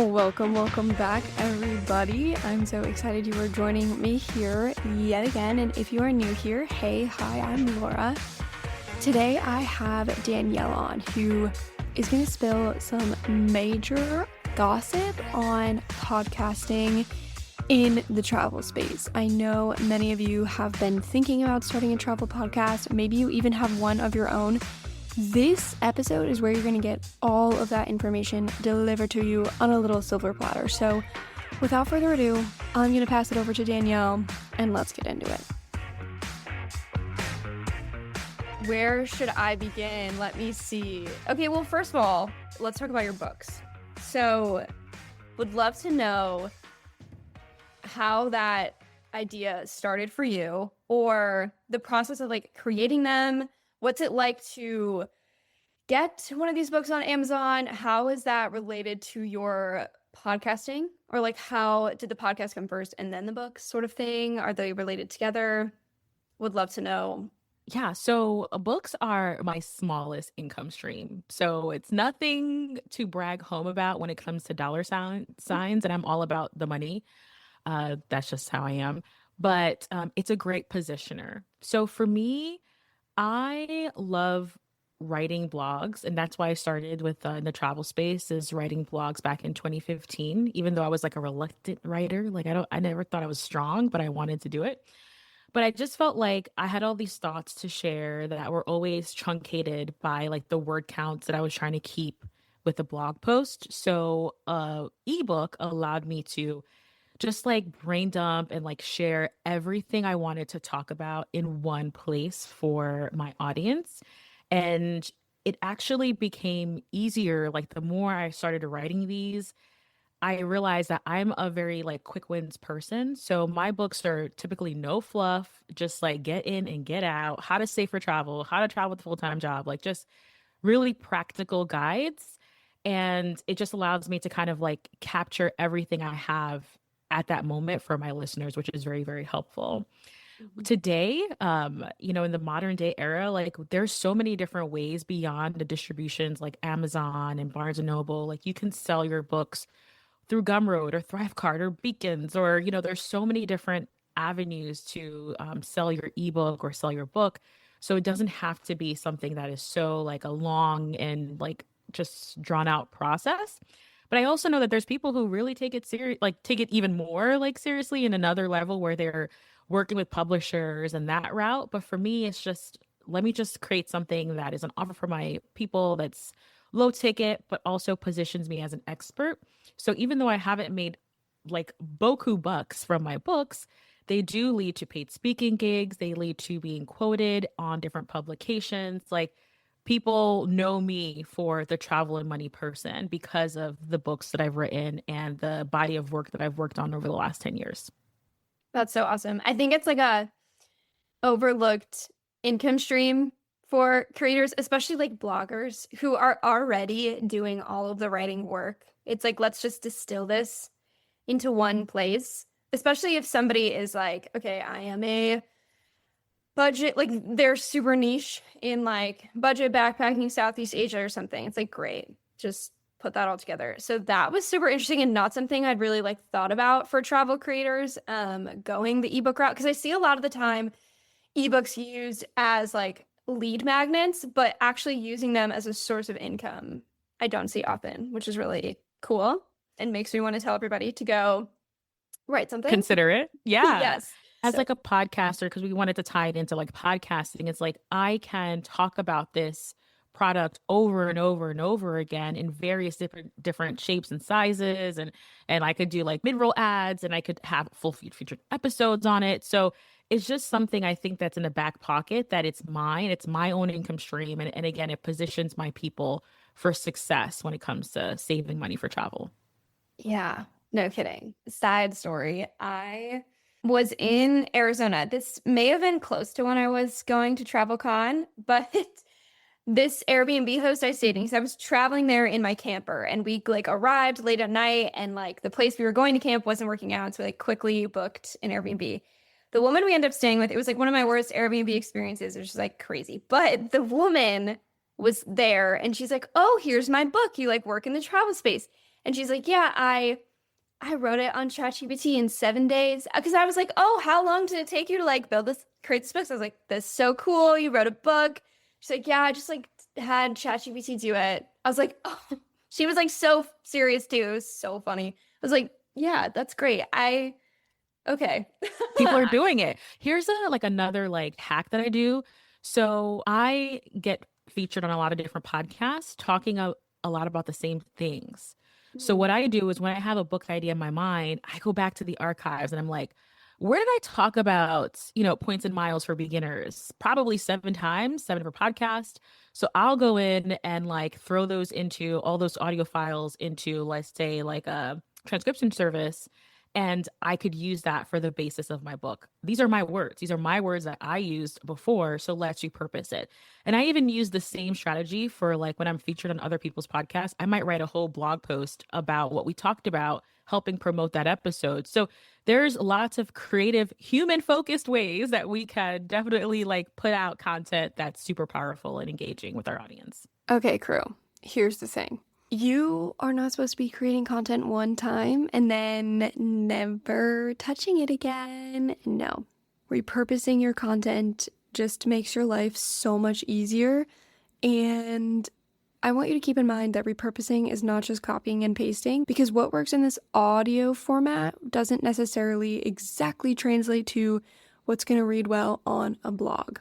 Welcome back, everybody. I'm so excited you are joining me here yet again. And if you are new here, hey, hi, I'm Laura. Today I have Danielle on, who is going to spill some major gossip on podcasting in the travel space. I know many of you have been thinking about starting a travel podcast. Maybe you even have one of your own. This episode is where you're going to get all of that information delivered to you on a little silver platter. So without further ado, I'm going to pass it over to Danielle and let's get into it. Where should I begin? Let me see. Okay, well, first of all, let's talk about your books. So would love to know how that idea started for you, or the process of like creating them. What's it like to get one of these books on Amazon? How is that related to your podcasting? Or like, how did the podcast come first and then the books sort of thing? Are they related together? Would love to know. Yeah, so books are my smallest income stream. So it's nothing to brag home about when it comes to signs, and I'm all about the money. That's just how I am. But it's a great positioner. So for me, I love writing blogs, and that's why I started with in the travel space, is writing blogs back in 2015, even though I was like a reluctant writer. Like I never thought I was strong, but I wanted to do it. But I just felt like I had all these thoughts to share that were always truncated by like the word counts that I was trying to keep with the blog post. So ebook allowed me to just like brain dump and like share everything I wanted to talk about in one place for my audience. And it actually became easier. Like the more I started writing these, I realized that I'm a very like quick wins person. So my books are typically no fluff, just like get in and get out, how to save for travel, how to travel with a full-time job, like just really practical guides. And it just allows me to kind of like capture everything I have at that moment for my listeners, which is very, very helpful. Today, in the modern day era, like there's so many different ways beyond the distributions like Amazon and Barnes and Noble. Like you can sell your books through Gumroad or Thrivecart or Beacons, or, there's so many different avenues to sell your ebook or sell your book. So it doesn't have to be something that is so like a long and like just drawn out process. But I also know that there's people who really take it serious, like take it even more like seriously in another level where they're working with publishers and that route. But for me, it's just, let me just create something that is an offer for my people that's low ticket, but also positions me as an expert. So even though I haven't made like boku bucks from my books, they do lead to paid speaking gigs. They lead to being quoted on different publications. Like people know me for the travel and money person because of the books that I've written and the body of work that I've worked on over the last 10 years. That's so awesome. I think it's like a overlooked income stream for creators, especially like bloggers who are already doing all of the writing work. It's like, let's just distill this into one place, especially if somebody is like, okay, I am a budget, like they're super niche in like budget backpacking Southeast Asia or something. It's like, great, just put that all together. So that was super interesting and not something I'd really like thought about for travel creators, going the ebook route. Because I see a lot of the time ebooks used as like lead magnets, but actually using them as a source of income, I don't see often, which is really cool and makes me want to tell everybody to go write something. Consider it. Yeah. Yes. As like a podcaster, because we wanted to tie it into like podcasting, it's like I can talk about this product over and over and over again in various different shapes and sizes, and I could do like mid-roll ads, and I could have full featured episodes on it. So it's just something I think that's in the back pocket, that it's my own income stream, and again, it positions my people for success when it comes to saving money for travel. Yeah, no kidding. Side story, I was in Arizona. This may have been close to when I was going to TravelCon, but this Airbnb host I stayed in, because I was traveling there in my camper, and we like arrived late at night, and like the place we were going to camp wasn't working out, so we like quickly booked an Airbnb. The woman we ended up staying with, it was like one of my worst Airbnb experiences. It was just like crazy. But the woman was there and she's like, oh, here's my book. You like work in the travel space. And she's like, yeah, I wrote it on ChatGPT in 7 days. Because I was like, oh, how long did it take you to like build this, create this book? So I was like, that's so cool. You wrote a book. She's like, yeah, I just like had ChatGPT do it. I was like, oh, she was like so serious too. It was so funny. I was like, yeah, that's great. Okay. People are doing it. Here's another like hack that I do. So I get featured on a lot of different podcasts talking a lot about the same things. So Mhm. what I do is when I have a book idea in my mind, I go back to the archives and I'm like, where did I talk about, points and miles for beginners? Probably 7 times, 7 per podcast. So I'll go in and like throw those into all those audio files into, let's say, like a transcription service, and I could use that for the basis of my book. These are my words. These are my words that I used before. So let's repurpose it. And I even use the same strategy for like when I'm featured on other people's podcasts. I might write a whole blog post about what we talked about, helping promote that episode. So there's lots of creative, human focused ways that we can definitely like put out content that's super powerful and engaging with our audience. Okay, crew. Here's the thing. You are not supposed to be creating content one time and then never touching it again. No. Repurposing your content just makes your life so much easier. And I want you to keep in mind that repurposing is not just copying and pasting, because what works in this audio format doesn't necessarily exactly translate to what's going to read well on a blog.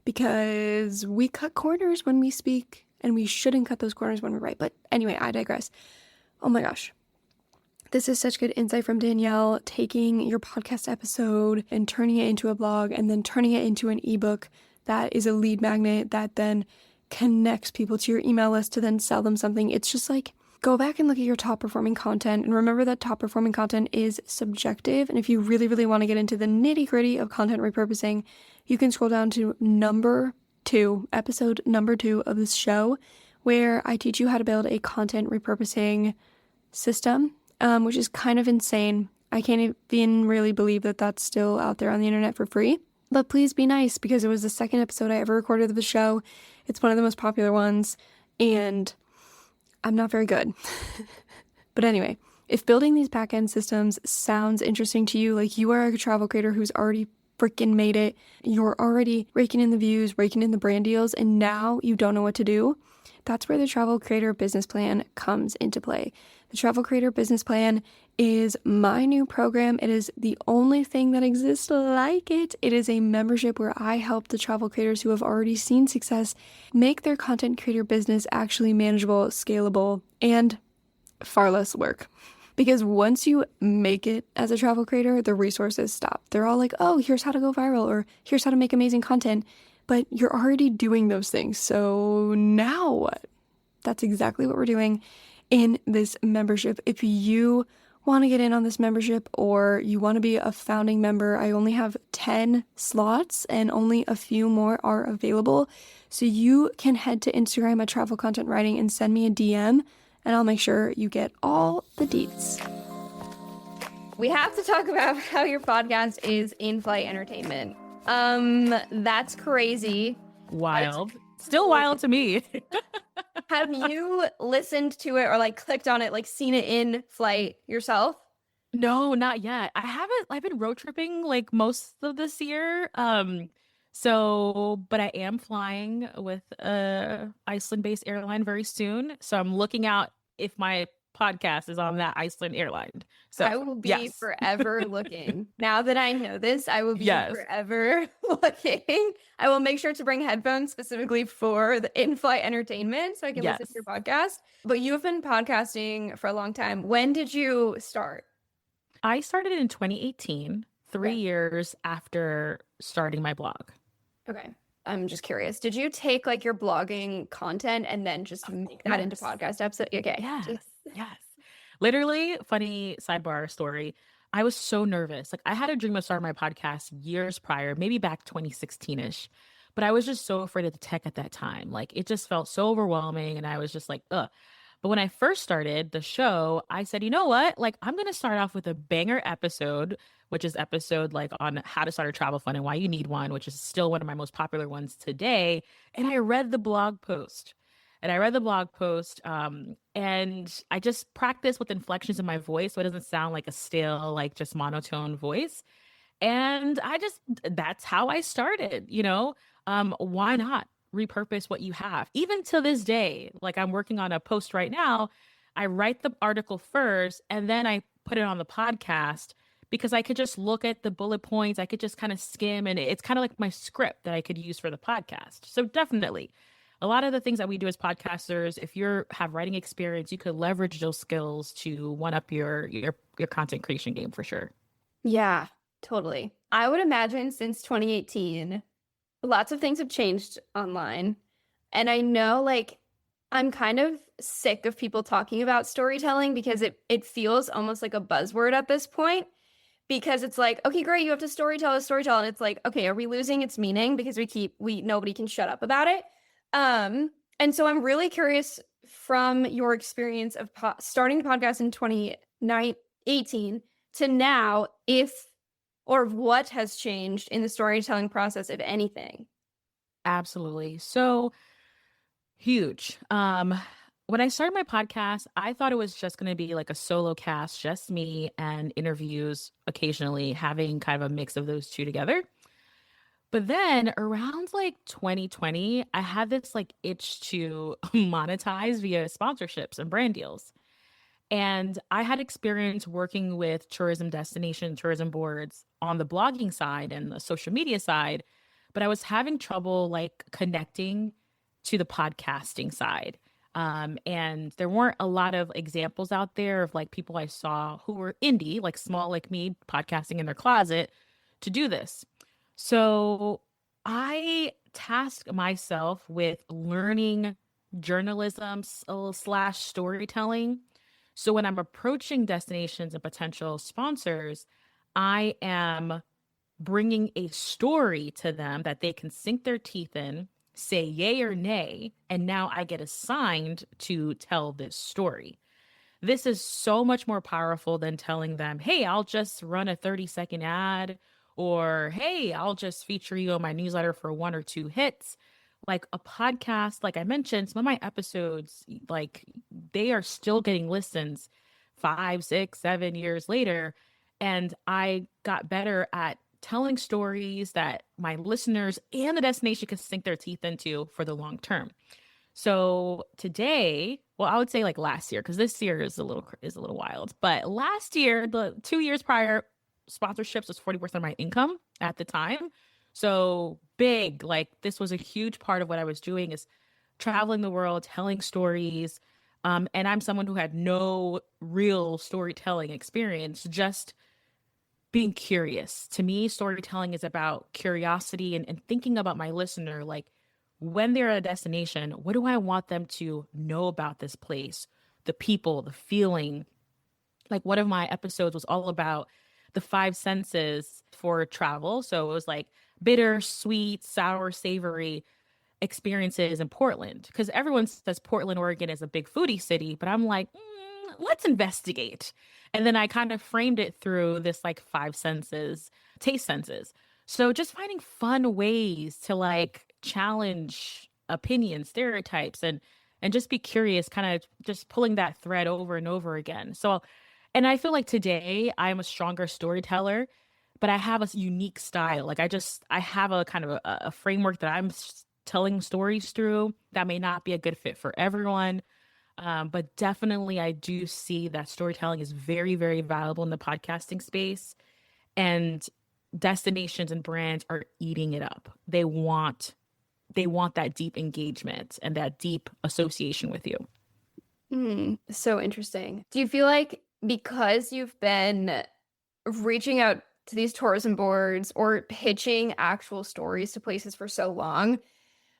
Because we cut corners when we speak, and we shouldn't cut those corners when we write. But anyway, I digress. Oh my gosh. This is such good insight from Danielle, taking your podcast episode and turning it into a blog and then turning it into an ebook that is a lead magnet that then connects people to your email list to then sell them something. It's just like, go back and look at your top performing content and remember that top performing content is subjective. And if you really, really want to get into the nitty gritty of content repurposing, you can scroll down to episode number 2 of this show, where I teach you how to build a content repurposing system, which is kind of insane. I can't even really believe that that's still out there on the internet for free. But please be nice, because it was the second episode I ever recorded of the show. It's one of the most popular ones, and I'm not very good. But anyway, if building these backend systems sounds interesting to you, like you are a travel creator who's already freaking made it, you're already raking in the views, raking in the brand deals, and now you don't know what to do, that's where the Travel Creator Business Plan comes into play. The Travel Creator Business Plan is my new program. It is the only thing that exists like it. It is a membership where I help the travel creators who have already seen success make their content creator business actually manageable, scalable, and far less work. Because once you make it as a travel creator, the resources stop. They're all like, oh, here's how to go viral, or here's how to make amazing content. But you're already doing those things. So now what? That's exactly what we're doing in this membership. If you want to get in on this membership or you want to be a founding member, I only have 10 slots and only a few more are available. So you can head to Instagram at Travel Content Writing and send me a DM, and I'll make sure you get all the deets. We have to talk about how your podcast is in-flight entertainment. That's crazy. Wild. Still wild to me. Have you listened to it or like clicked on it, like seen it in flight yourself? No, not yet. I haven't. I've been road tripping like most of this year. But I am flying with a Iceland-based airline very soon. So I'm looking out if my podcast is on that Iceland airline. So I will be yes. forever looking. Now that I know this, I will be Yes. forever looking. I will make sure to bring headphones specifically for the in-flight entertainment so I can listen to your podcast. But you have been podcasting for a long time. When did you start? I started in 2018, 3 Okay. years after starting my blog. Okay. I'm just curious. Did you take like your blogging content and then just make that into podcast episode? Okay. Yes. Yes. Literally, funny sidebar story. I was so nervous. Like I had a dream of starting my podcast years prior, maybe back 2016-ish. But I was just so afraid of the tech at that time. Like it just felt so overwhelming. And I was just like, ugh. But when I first started the show, I said, you know what? Like I'm going to start off with a banger episode, which is episode like on how to start a travel fund and why you need one, which is still one of my most popular ones today. And I read the blog post. And I read the blog post, and I just practiced with inflections in my voice so it doesn't sound like a stale, like just monotone voice. And that's how I started, you know? Why not repurpose what you have? Even to this day, like I'm working on a post right now, I write the article first and then I put it on the podcast because I could just look at the bullet points. I could just kind of skim, and it's kind of like my script that I could use for the podcast. So definitely a lot of the things that we do as podcasters, if you have writing experience, you could leverage those skills to one up your content creation game for sure. Yeah, totally. I would imagine since 2018, lots of things have changed online. And I know like I'm kind of sick of people talking about storytelling because it feels almost like a buzzword at this point. Because it's like, okay, great, you have to storytell, and it's like, okay, are we losing its meaning because we nobody can shut up about it? And so I'm really curious from your experience of starting the podcast in 2018 to now, if or what has changed in the storytelling process, if anything. Absolutely. So huge. When I started my podcast, I thought it was just going to be like a solo cast, just me and interviews occasionally, having kind of a mix of those two together. But then around like 2020, I had this like itch to monetize via sponsorships and brand deals. And I had experience working with tourism destination, tourism boards on the blogging side and the social media side, but I was having trouble like connecting to the podcasting side. And there weren't a lot of examples out there of like people I saw who were indie, like small like me, podcasting in their closet to do this. So I tasked myself with learning journalism slash storytelling. So when I'm approaching destinations and potential sponsors, I am bringing a story to them that they can sink their teeth in, say yay or nay, and now I get assigned to tell this story. This is so much more powerful than telling them, hey, I'll just run a 30-second ad, or hey, I'll just feature you on my newsletter for one or two hits. Like a podcast, like I mentioned, some of my episodes, like they are still getting listens 5, 6, 7 years later. And I got better at telling stories that my listeners and the destination can sink their teeth into for the long term. So today, well, I would say like last year, because this year is a little wild. But last year, the 2 years prior, sponsorships was 40% of my income at the time. So big, like this was a huge part of what I was doing is traveling the world, telling stories. And I'm someone who had no real storytelling experience, just being curious. To me, storytelling is about curiosity and thinking about my listener. Like when they're at a destination, what do I want them to know about this place? The people, the feeling. Like one of my episodes was all about the five senses for travel. So it was like bitter, sweet, sour, savory experiences in Portland. Because everyone says Portland, Oregon is a big foodie city, but I'm like, let's investigate. And then I kind of framed it through this like five senses, taste senses. So just finding fun ways to like challenge opinions, stereotypes, and just be curious, kind of just pulling that thread over and over again. So, and I feel like today I'm a stronger storyteller, but I have a unique style. Like I have a kind of a framework that telling stories through that may not be a good fit for everyone. But definitely, I do see that storytelling is very, very valuable in the podcasting space, and destinations and brands are eating it up. They want that deep engagement and that deep association with you. So interesting. Do you feel like because you've been reaching out to these tourism boards or pitching actual stories to places for so long,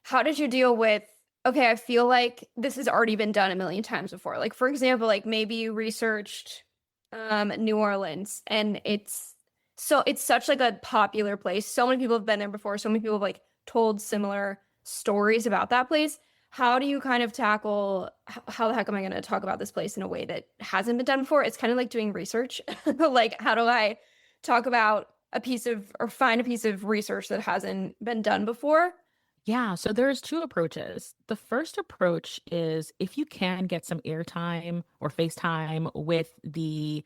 how did you deal with, okay, I feel like this has already been done a million times before. Like, for example, like maybe you researched New Orleans and it's such like a popular place. So many people have been there before. So many people have like told similar stories about that place. How do you kind of tackle how the heck am I going to talk about this place in a way that hasn't been done before? It's kind of like doing research. Like, how do I talk about a piece of or find a piece of research that hasn't been done before? Yeah, so there's two approaches. The first approach is if you can get some airtime or FaceTime with the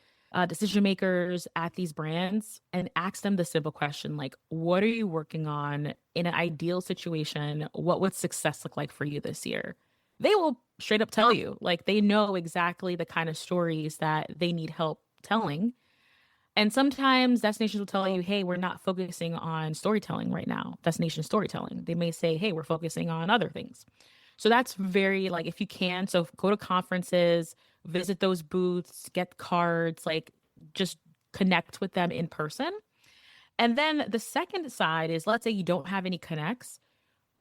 decision makers at these brands and ask them the simple question like, what are you working on in an ideal situation? What would success look like for you this year? They will straight up tell you, like, they know exactly the kind of stories that they need help telling. And sometimes destinations will tell you, hey, we're not focusing on storytelling right now, destination storytelling. They may say, hey, we're focusing on other things. So that's very like if you can, so go to conferences, visit those booths, get cards, like just connect with them in person. And then the second side is let's say you don't have any connects,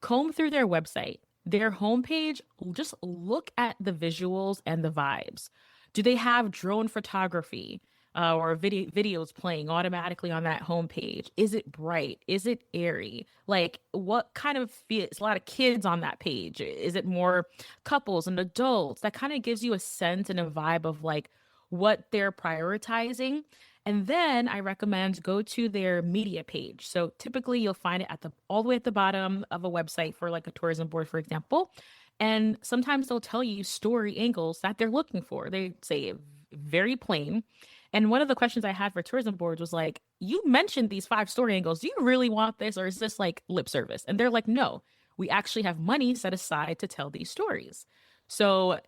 comb through their website, their homepage, just look at the visuals and the vibes. Do they have drone photography or videos playing automatically on that homepage? Is it bright? Is it airy? Like, what kind of feels a lot of kids on that page? Is it more couples and adults? That kind of gives you a sense and a vibe of like what they're prioritizing. And then I recommend go to their media page. So typically you'll find it at the all the way at the bottom of a website for like a tourism board, for example. And sometimes they'll tell you story angles that they're looking for. They say very plain. And one of the questions I had for tourism boards was like, you mentioned these five story angles. Do you really want this? Or is this like lip service? And they're like, no, we actually have money set aside to tell these stories. So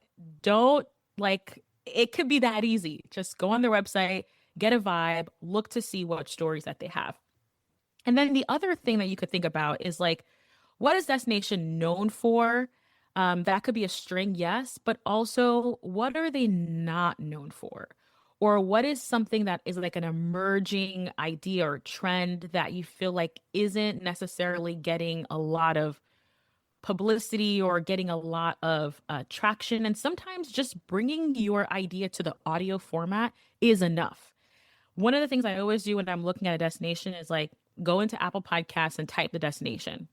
don't like, it could be that easy. Just go on their website, get a vibe, look to see what stories that they have. And then the other thing that you could think about is like, what is destination known for? That could be a string, yes, but also what are they not known for? Or what is something that is like an emerging idea or trend that you feel like isn't necessarily getting a lot of publicity or getting a lot of traction? And sometimes just bringing your idea to the audio format is enough. One of the things I always do when I'm looking at a destination is like go into Apple Podcasts and type the destination.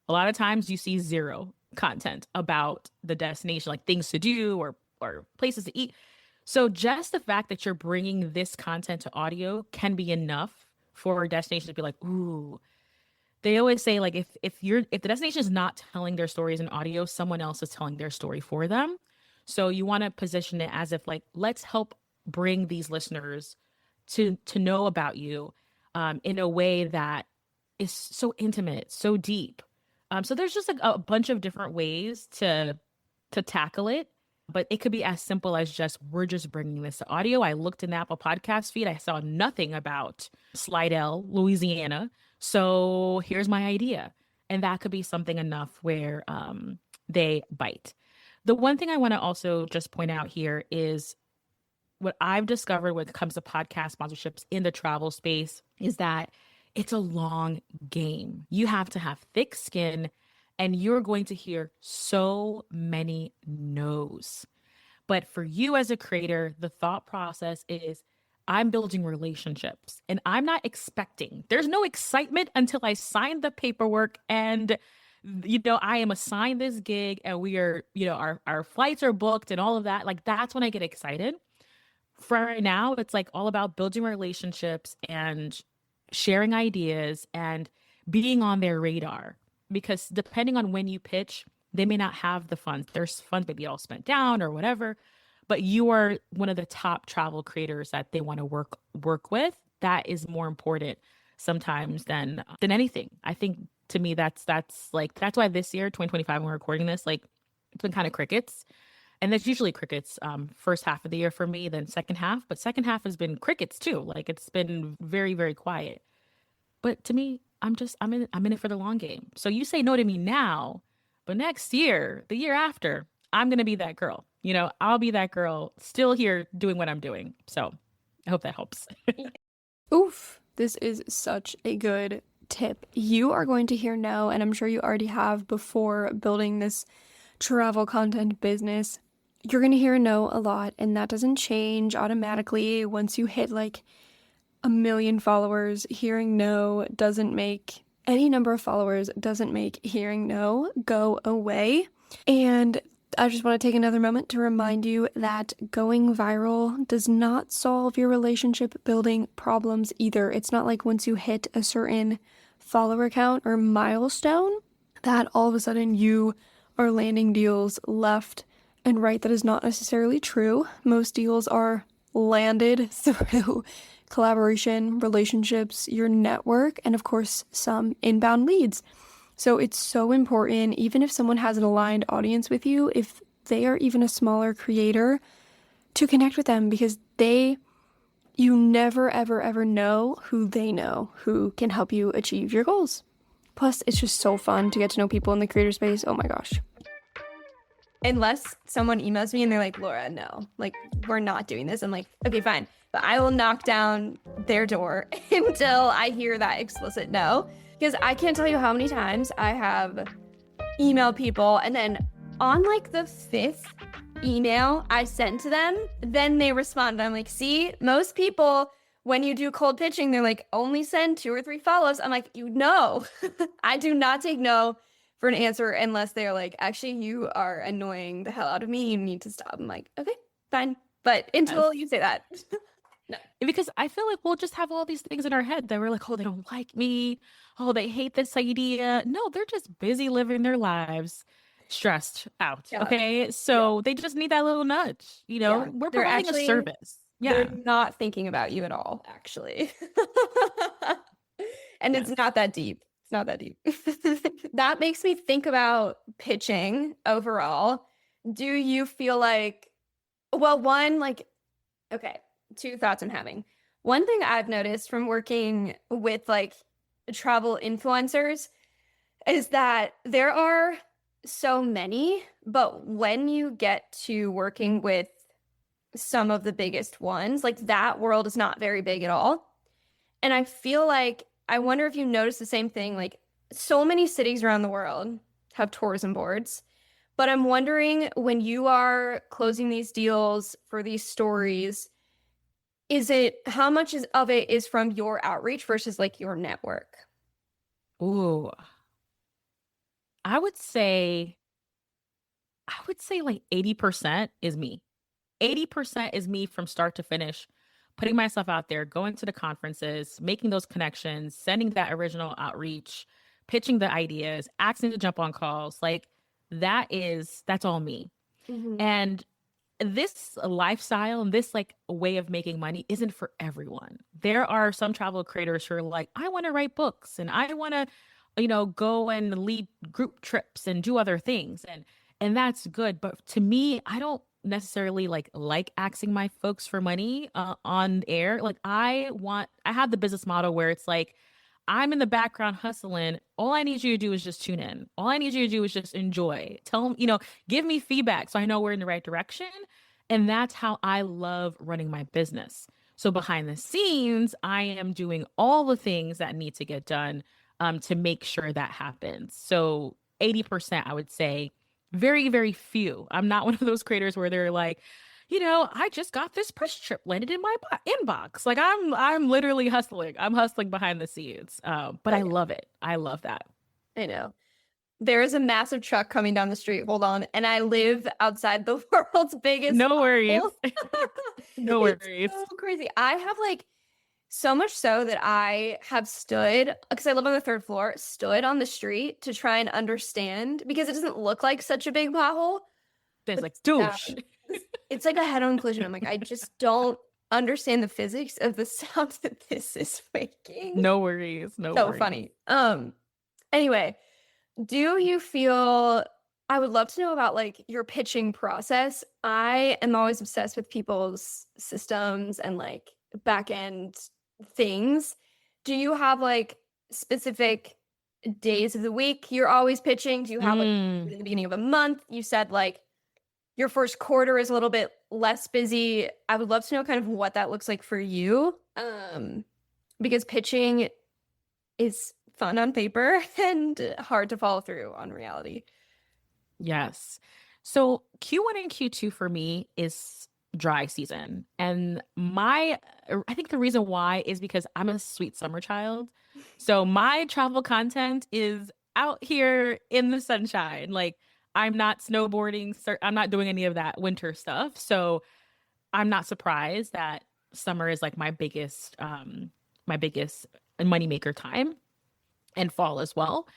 A lot of times you see zero content about the destination, like things to do or places to eat. So just the fact that you're bringing this content to audio can be enough for a destination to be like, ooh. They always say like if the destination is not telling their stories in audio, someone else is telling their story for them. So you want to position it as if like let's help bring these listeners to know about you in a way that is so intimate, so deep. So there's just like a bunch of different ways to tackle it, but it could be as simple as just we're just bringing this to audio. I looked in the Apple Podcast feed, I saw nothing about Slidell, Louisiana. So here's my idea, and that could be something enough where they bite. The one thing I want to also just point out here is what I've discovered when it comes to podcast sponsorships in the travel space is that it's a long game. You have to have thick skin and you're going to hear so many no's. But for you as a creator, the thought process is I'm building relationships and I'm not expecting. There's no excitement until I sign the paperwork and I am assigned this gig and we are, our flights are booked and all of that. Like that's when I get excited. For right now, it's like all about building relationships and sharing ideas and being on their radar. Because depending on when you pitch, they may not have the funds. There's funds maybe all spent down or whatever, but you are one of the top travel creators that they want to work with. That is more important sometimes than anything. I think to me that's why this year 2025 when we're recording this, like it's been kind of crickets. And that's usually crickets first half of the year for me, then second half. But second half has been crickets too. Like it's been very, very quiet. But to me, I'm in it for the long game. So you say no to me now, but next year, the year after, I'm gonna be that girl. I'll be that girl still here doing what I'm doing. So I hope that helps. Oof, this is such a good tip. You are going to hear no, and I'm sure you already have before building this travel content business. You're going to hear no a lot, and that doesn't change automatically once you hit like 1 million followers. Hearing no doesn't make any number of followers doesn't make hearing no go away. And I just want to take another moment to remind you that going viral does not solve your relationship building problems either. It's not like once you hit a certain follower count or milestone, that all of a sudden you are landing deals left and right. That is not necessarily true. Most deals are landed through collaboration, relationships, your network, and of course, some inbound leads. So it's so important, even if someone has an aligned audience with you, if they are even a smaller creator, to connect with them because you never, ever, ever know who can help you achieve your goals. Plus, it's just so fun to get to know people in the creator space. Oh my gosh. Unless someone emails me and they're like, Laura, no, like, we're not doing this. I'm like, okay, fine. But I will knock down their door until I hear that explicit no. Because I can't tell you how many times I have emailed people and then on like the fifth email I sent to them, then they respond. I'm like, see, most people, when you do cold pitching, they're like, only send 2 or 3 follow-ups. I'm like, you know, I do not take no for an answer unless they're like, actually, you are annoying the hell out of me. You need to stop. I'm like, okay, fine. But until you say that, no. Because I feel like we'll just have all these things in our head that we're like, oh, they don't like me. Oh, they hate this idea. No, they're just busy living their lives, stressed out. Yeah. Okay. Yeah. So they just need that little nudge. Yeah. We're They're providing actually a service. Yeah. They're not thinking about you at all, actually. And Yeah. it's not that deep. It's not that deep. That makes me think about pitching overall. Do you feel like, well, one, like, okay, 2 thoughts I'm having. One thing I've noticed from working with like travel influencers is that there are so many, but when you get to working with some of the biggest ones, like that world is not very big at all. And I feel like, I wonder if you notice the same thing, like so many cities around the world have tourism boards. But I'm wondering when you are closing these deals for these stories, how much of it is from your outreach versus like your network? Ooh, I would say, like 80% is me. 80% is me from start to finish, putting myself out there, going to the conferences, making those connections, sending that original outreach, pitching the ideas, asking to jump on calls. Like that's all me. Mm-hmm. And this lifestyle and this like way of making money isn't for everyone. There are some travel creators who are like, I want to write books and I want to, go and lead group trips and do other things. And that's good. But to me, I don't necessarily like asking my folks for money on air. Like I have the business model where it's like, I'm in the background hustling. All I need you to do is just tune in. All I need you to do is just enjoy. Tell them, give me feedback so I know we're in the right direction. And that's how I love running my business. So behind the scenes, I am doing all the things that need to get done to make sure that happens. So 80%, I would say, very, very few. I'm not one of those creators where they're like, I just got this press trip landed in my inbox. Like I'm literally hustling. I'm hustling behind the scenes. But I love it. I love that. I know. There is a massive truck coming down the street. Hold on. And I live outside the world's biggest No worries. pothole. No worries. It's so crazy. I have like so much so that I have stood, because I live on the 3rd floor, stood on the street to try and understand because it doesn't look like such a big pothole. There's like douche. It's like a head-on collision. I'm like, I just don't understand the physics of the sound that this is making. No worries. No So worries. funny. Anyway, do you feel, I would love to know about like your pitching process. I am always obsessed with people's systems and like back end things. Do you have like specific days of the week you're always pitching? Do you have like in the beginning of a month? You said like your first quarter is a little bit less busy. I would love to know kind of what that looks like for you. Because pitching is fun on paper and hard to follow through on reality. Yes. So Q1 and Q2 for me is dry season. And I think the reason why is because I'm a sweet summer child. So my travel content is out here in the sunshine. Like I'm not snowboarding. I'm not doing any of that winter stuff. So I'm not surprised that summer is like my biggest moneymaker time, and fall as well.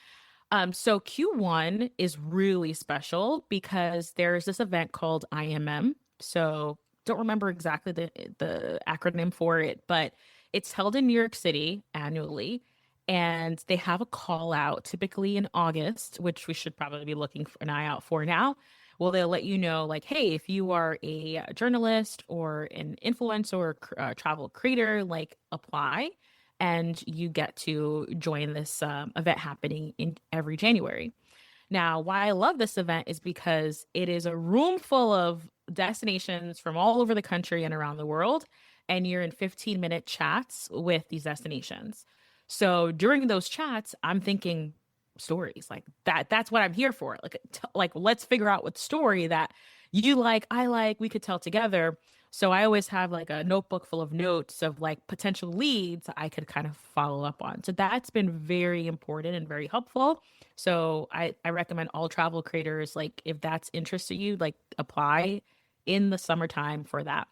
So Q1 is really special because there's this event called IMM. So don't remember exactly the acronym for it, but it's held in New York City annually. And they have a call out typically in August, which we should probably be looking for an eye out for now. Well, they'll let you know, like, hey, if you are a journalist or an influencer or travel creator, like, apply and you get to join this event happening in every January. Now, why I love this event is because it is a room full of destinations from all over the country and around the world, and you're in 15-minute chats with these destinations. So during those chats, I'm thinking stories like that. That's what I'm here for. Like let's figure out what story that you like, I like, we could tell together. So I always have like a notebook full of notes of like potential leads I could kind of follow up on. So that's been very important and very helpful. So I recommend all travel creators, like if that's interest to you, like apply in the summertime for that.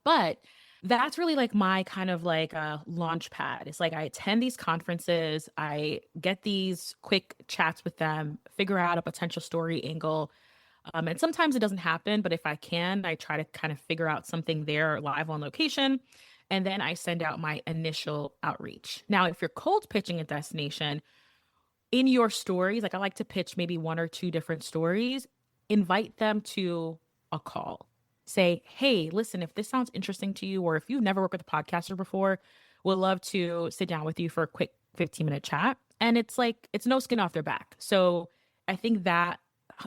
But that's really like my kind of like a launch pad. It's like I attend these conferences, I get these quick chats with them, figure out a potential story angle. And sometimes it doesn't happen, but if I can, I try to kind of figure out something there live on location. And then I send out my initial outreach. Now, if you're cold pitching a destination, in your stories, like I like to pitch maybe one or two different stories, invite them to a call. Say, hey, listen, if this sounds interesting to you, or if you've never worked with a podcaster before, we'd love to sit down with you for a quick 15-minute chat. And it's like, it's no skin off their back. So I think that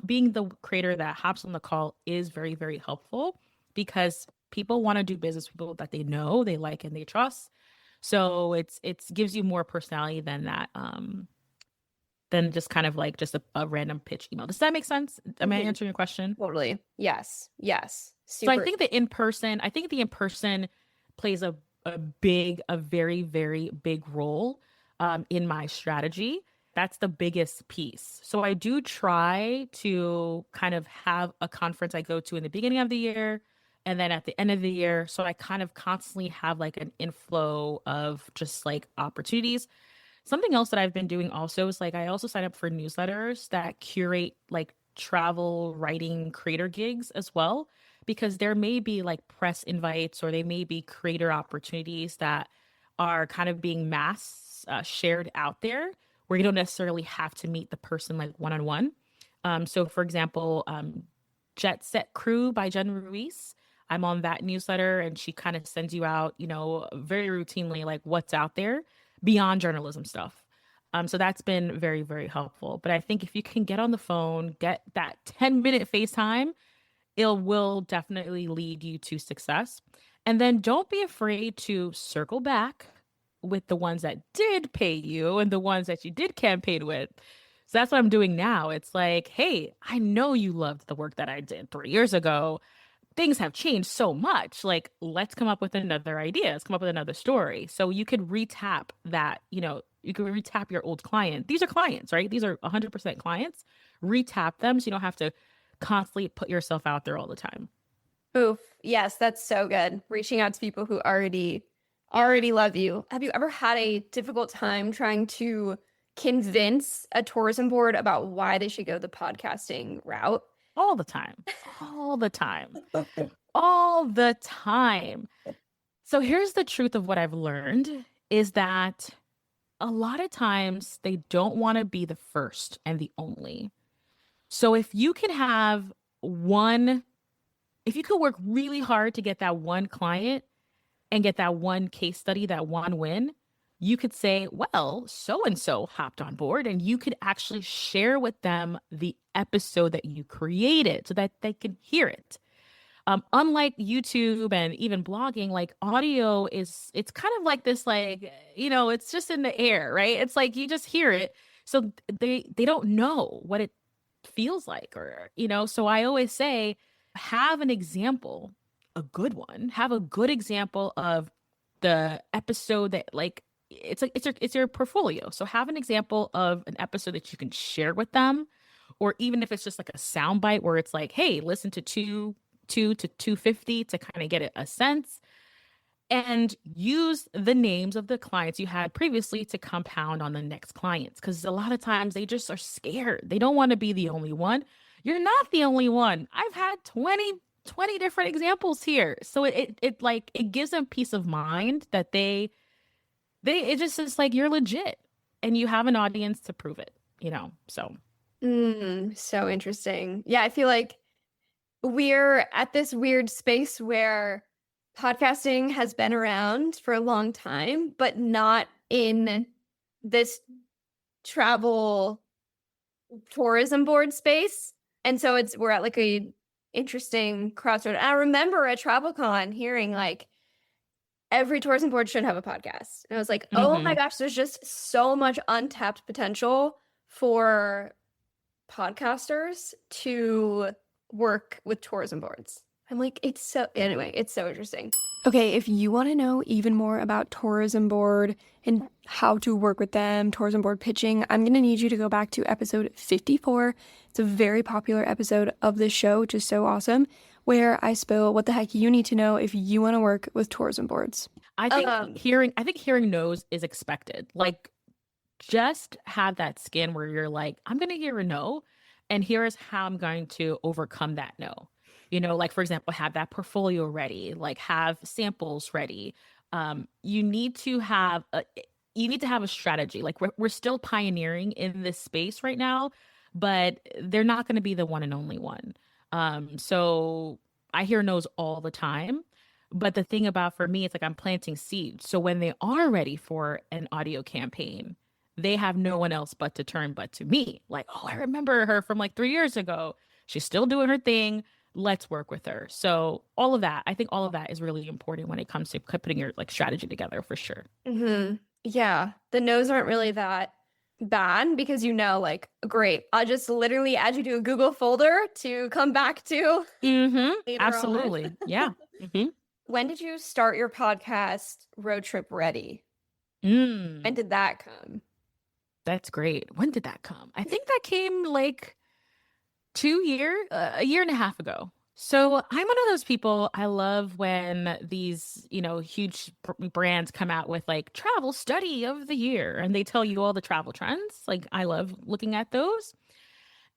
being the creator that hops on the call is very, very helpful because people want to do business with people that they know, they like, and they trust. So it's gives you more personality than just kind of like just a random pitch email. Does that make sense? Am I answering your question? Totally. Yes. Yes. So I Super. think the in person plays a very, very big role in my strategy. That's the biggest piece. So I do try to kind of have a conference I go to in the beginning of the year and then at the end of the year. So I kind of constantly have like an inflow of just like opportunities. Something else that I've been doing also is like I also sign up for newsletters that curate like travel writing creator gigs as well, because there may be like press invites or they may be creator opportunities that are kind of being mass shared out there where you don't necessarily have to meet the person like one on one. So, for example, Jet Set Crew by Jen Ruiz. I'm on that newsletter and she kind of sends you out, very routinely like what's out there beyond journalism stuff. So that's been very, very helpful. But I think if you can get on the phone, get that 10-minute FaceTime, it will definitely lead you to success. And then don't be afraid to circle back with the ones that did pay you and the ones that you did campaign with. So that's what I'm doing now. It's like, hey, I know you loved the work that I did 3 years ago. Things have changed so much. Like, let's come up with another idea. Let's come up with another story. So you could retap that, you can retap your old client. These are clients, right? These are 100% clients. Retap them so you don't have to constantly put yourself out there all the time. Oof. Yes, that's so good. Reaching out to people who already love you. Have you ever had a difficult time trying to convince a tourism board about why they should go the podcasting route? All the time. All the time. All the time. So here's the truth of what I've learned is that a lot of times they don't want to be the first and the only. So if you could work really hard to get that one client and get that one case study, that one win, you could say, well, so and so hopped on board, and you could actually share with them the episode that you created so that they can hear it. Unlike YouTube and even blogging, like audio it's kind of like this, like, it's just in the air, right? It's like you just hear it. So they don't know what it feels like, or, so I always say, have an example, a good one, have a good example of the episode that like, it's your portfolio. So have an example of an episode that you can share with them, or even if it's just like a soundbite where it's like, hey, listen to 2 to 250 to kind of get a sense. and use the names of the clients you had previously to compound on the next clients. Because a lot of times they just are scared. They don't want to be the only one. You're not the only one. I've had 20 different examples here. So it like it gives them peace of mind that it just is like you're legit and you have an audience to prove it, So So interesting. Yeah, I feel like we're at this weird space where podcasting has been around for a long time, but not in this travel tourism board space. And so we're at like a interesting crossroad. I remember at TravelCon hearing like every tourism board should have a podcast. And I was like, oh my mhm. gosh, there's just so much untapped potential for podcasters to work with tourism boards. I'm like, it's so interesting. Okay, if you want to know even more about tourism board and how to work with them, tourism board pitching, I'm going to need you to go back to episode 54. It's a very popular episode of this show, which is so awesome, where I spill what the heck you need to know if you want to work with tourism boards. I think hearing no's is expected. Like just have that skin where you're like, I'm going to hear a no, and here is how I'm going to overcome that no. Like for example, have that portfolio ready, like have samples ready. You need to have a strategy. Like we're still pioneering in this space right now, but they're not going to be the one and only one. So I hear no's all the time. But the thing about for me, it's like I'm planting seeds. So when they are ready for an audio campaign, they have no one else but to me. Like, oh, I remember her from like 3 years ago. She's still doing her thing. Let's work with her. So I think all of that is really important when it comes to putting your like strategy together for sure. Mm-hmm. Yeah. The no's aren't really that bad because like, great, I'll just literally add you to a Google folder to come back to later Absolutely. on. Yeah. When did you start your podcast, Road Trip Ready? Mm. When did that come? That's great. When did that come? I think that came like a year and a half ago. So I'm one of those people. I love when these, huge brands come out with like travel study of the year and they tell you all the travel trends. Like I love looking at those.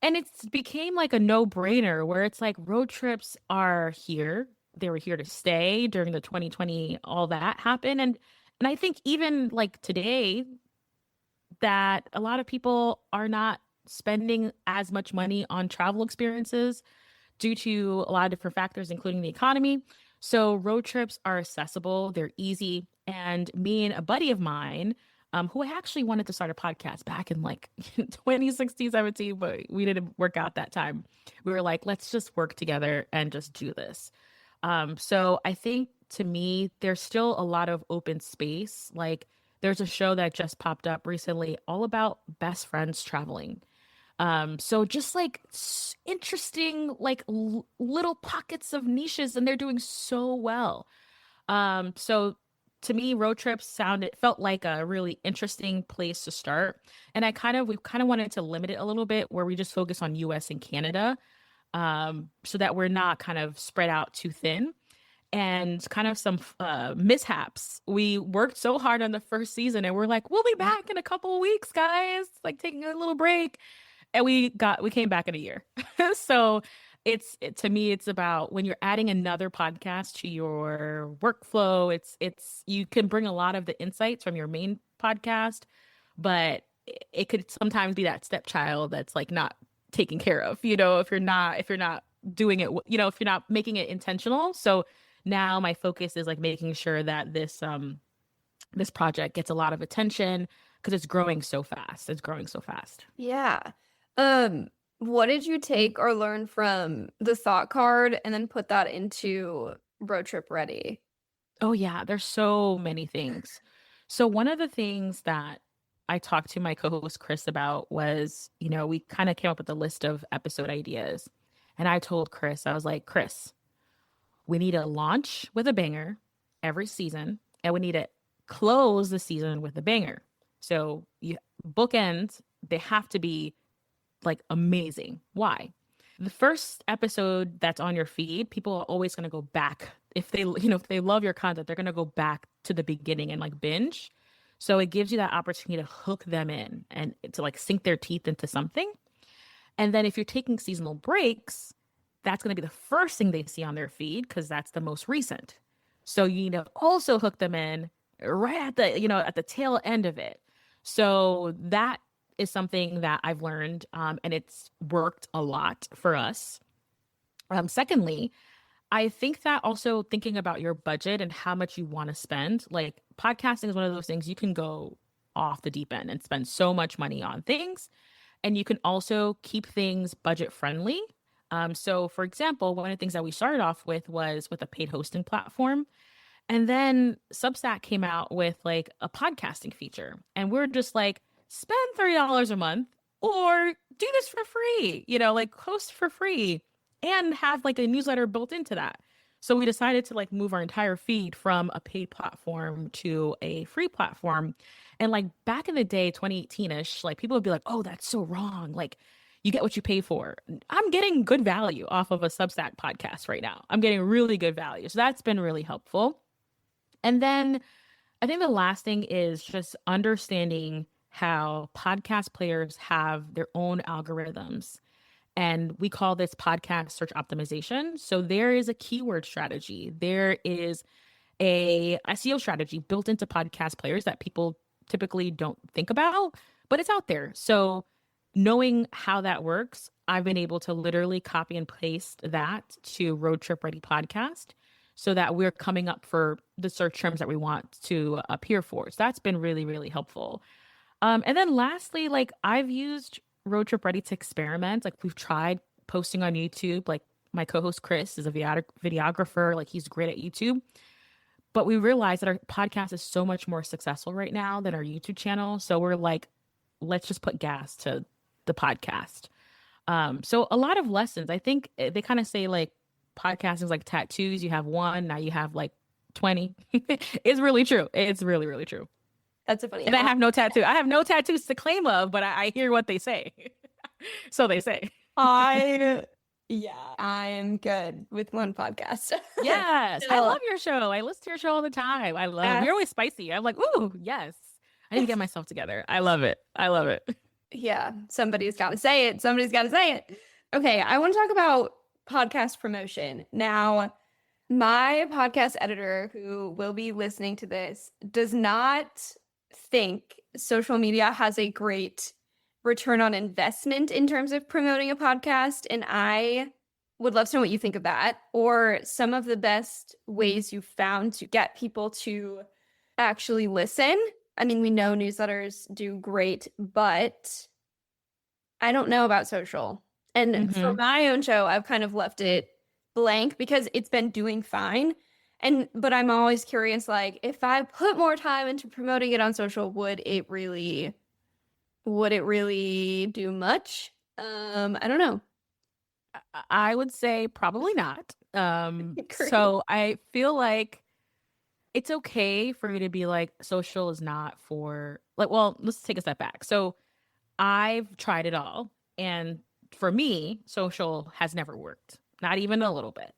And it's became like a no-brainer where it's like road trips are here. They were here to stay during the 2020, all that happened. And I think even like today, that a lot of people are not spending as much money on travel experiences due to a lot of different factors, including the economy. So road trips are accessible, they're easy. And me and a buddy of mine, who I actually wanted to start a podcast back in like 2016, 17, but we didn't work out that time. We were like, let's just work together and just do this. So I think to me, there's still a lot of open space. Like there's a show that just popped up recently all about best friends traveling. So just like interesting, like little pockets of niches, and they're doing so well. So to me, road trips felt like a really interesting place to start. And we kind of wanted to limit it a little bit where we just focus on US and Canada, so that we're not kind of spread out too thin. And kind of some mishaps. We worked so hard on the first season and we're like, we'll be back in a couple of weeks, guys, like taking a little break. And we came back in a year. So to me, it's about when you're adding another podcast to your workflow, you can bring a lot of the insights from your main podcast, but it could sometimes be that stepchild that's like not taken care of, if you're not doing it, if you're not making it intentional. So now my focus is like making sure that this project gets a lot of attention because it's growing so fast. Yeah. What did you take or learn from the thought card and then put that into Road Trip Ready? Oh yeah, there's so many things. So one of the things that I talked to my co-host Chris about was, we kind of came up with a list of episode ideas. And I told Chris, I was like, Chris, we need to launch with a banger every season, and we need to close the season with a banger. So you bookends, they have to be like amazing. Why? The first episode that's on your feed, people are always going to go back if they, if they love your content, they're going to go back to the beginning and like binge. So it gives you that opportunity to hook them in and to like sink their teeth into something. And then if you're taking seasonal breaks, that's going to be the first thing they see on their feed because that's the most recent. So you need to also hook them in right at the, at the tail end of it. So that is something that I've learned, and it's worked a lot for us. Secondly, I think that also thinking about your budget and how much you want to spend, like podcasting is one of those things you can go off the deep end and spend so much money on things. And you can also keep things budget friendly. So, for example, one of the things that we started off with was with a paid hosting platform. And then Substack came out with like a podcasting feature. And we're just like, spend $30 a month or do this for free, like host for free and have like a newsletter built into that. So we decided to like move our entire feed from a paid platform to a free platform. And like back in the day, 2018-ish, like people would be like, oh, that's so wrong. Like you get what you pay for. I'm getting good value off of a Substack podcast right now. I'm getting really good value. So that's been really helpful. And then I think the last thing is just understanding how podcast players have their own algorithms. And we call this podcast search optimization. So there is a keyword strategy. There is a SEO strategy built into podcast players that people typically don't think about, but it's out there. So knowing how that works, I've been able to literally copy and paste that to Road Trip Ready Podcast so that we're coming up for the search terms that we want to appear for. So that's been really, really helpful. And then lastly, like I've used Road Trip Ready to experiment. Like we've tried posting on YouTube. Like my co-host Chris is a videographer. Like he's great at YouTube. But we realized that our podcast is so much more successful right now than our YouTube channel. So we're like, let's just put gas to the podcast. So a lot of lessons. I think they kind of say like podcasting is like tattoos. You have one, now you have like 20. It's really true. It's really, really true. That's a funny. And I have no tattoo. I have no tattoos to claim of, but I hear what they say. So they say. Yeah, I am good with one podcast. Yes. I So- love your show. I listen to your show all the time. I love You're always spicy. I'm like, ooh, yes. I need to get myself together. I love it. I love it. Yeah, somebody's got to say it. Somebody's got to say it. Okay, I want to talk about podcast promotion. Now, my podcast editor, who will be listening to this, does not think social media has a great return on investment in terms of promoting a podcast. And I would love to know what you think of that, or some of the best ways you found to get people to actually listen. I mean, we know newsletters do great, but I don't know about social. And for my own show, I've kind of left it blank because it's been doing fine. But I'm always curious, like, if I put more time into promoting it on social, would it really do much? I don't know. I would say probably not. So I feel like it's okay for me to be like, social is not for like, well, let's take a step back. So I've tried it all. And for me, social has never worked, not even a little bit.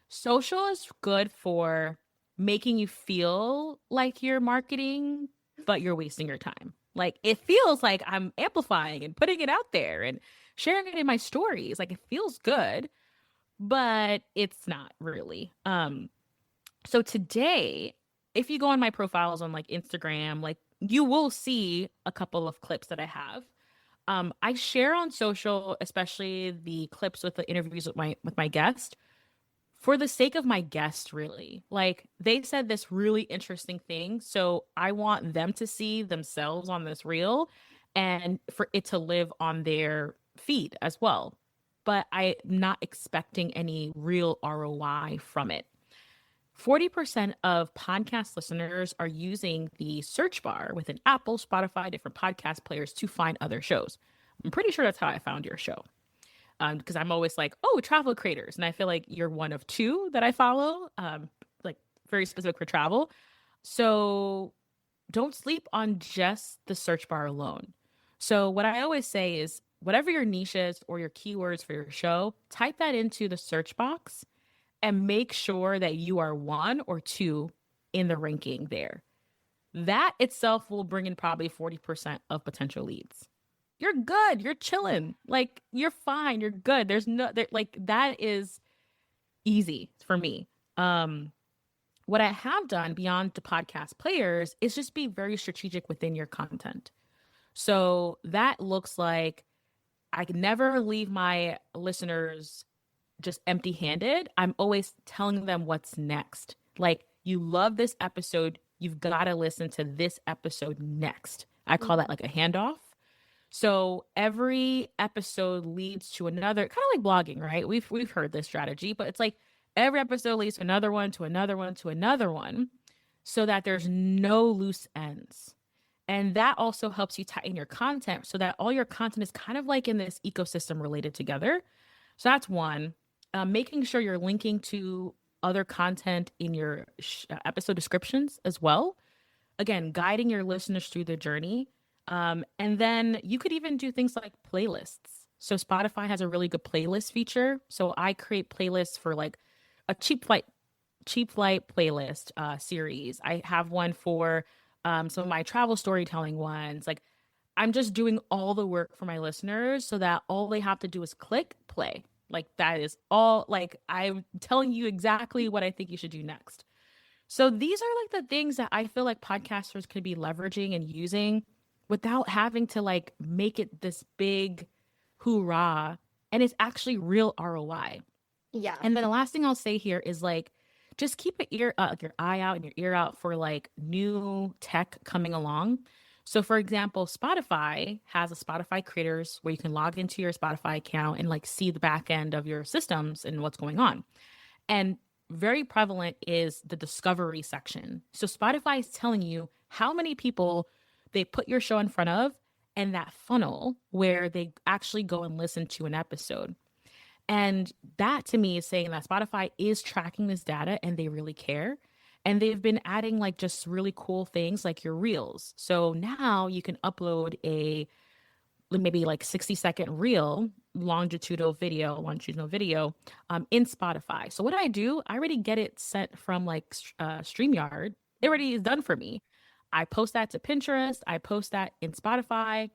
Social is good for making you feel like you're marketing, but you're wasting your time. Like it feels like I'm amplifying and putting it out there and sharing it in my stories. Like it feels good, but it's not really. So today, if you go on my profiles on like Instagram, like you will see a couple of clips that I have. I share on social, especially the clips with the interviews with my guest, for the sake of my guest, really. Like they said this really interesting thing, so I want them to see themselves on this reel and for it to live on their feed as well. But I'm not expecting any real ROI from it. 40% of podcast listeners are using the search bar within Apple, Spotify, different podcast players to find other shows. I'm pretty sure that's how I found your show. Because I'm always like, oh, travel creators. And I feel like you're one of two that I follow, like very specific for travel. So don't sleep on just the search bar alone. So what I always say is whatever your niche is or your keywords for your show, type that into the search box and make sure that you are 1 or 2 in the ranking there. That itself will bring in probably 40% of potential leads. You're good. You're chilling. Like, you're fine. You're good. Like, that is easy for me. What I have done beyond the podcast players is just be very strategic within your content. So that looks like I can never leave my listeners just empty handed. I'm always telling them what's next. Like, you love this episode, you've got to listen to this episode next. I call that like a handoff. So every episode leads to another, kind of like blogging, right? We've heard this strategy, but it's like every episode leads to another one, to another one, to another one, so that there's no loose ends. And that also helps you tighten your content so that all your content is kind of like in this ecosystem related together. So that's one. Making sure you're linking to other content in your episode descriptions as well. Again, guiding your listeners through the journey. And then you could even do things like playlists. So Spotify has a really good playlist feature. So I create playlists for like a cheap flight playlist series. I have one for some of my travel storytelling ones. Like, I'm just doing all the work for my listeners so that all they have to do is click play. Like, that is all. Like, I'm telling you exactly what I think you should do next. So these are like the things that I feel like podcasters could be leveraging and using without having to like make it this big hoorah. And it's actually real ROI. Yeah. And then the last thing I'll say here is like, just keep your eye out and your ear out for like new tech coming along. So for example, Spotify has a Spotify creators where you can log into your Spotify account and like see the back end of your systems and what's going on. And very prevalent is the discovery section. So Spotify is telling you how many people they put your show in front of and that funnel where they actually go and listen to an episode. And that to me is saying that Spotify is tracking this data and they really care. And they've been adding like just really cool things like your reels. So now you can upload a maybe like 60-second reel, longitudinal video in Spotify. So what I do, I already get it sent from like StreamYard. It already is done for me. I post that to Pinterest. I post that in Spotify.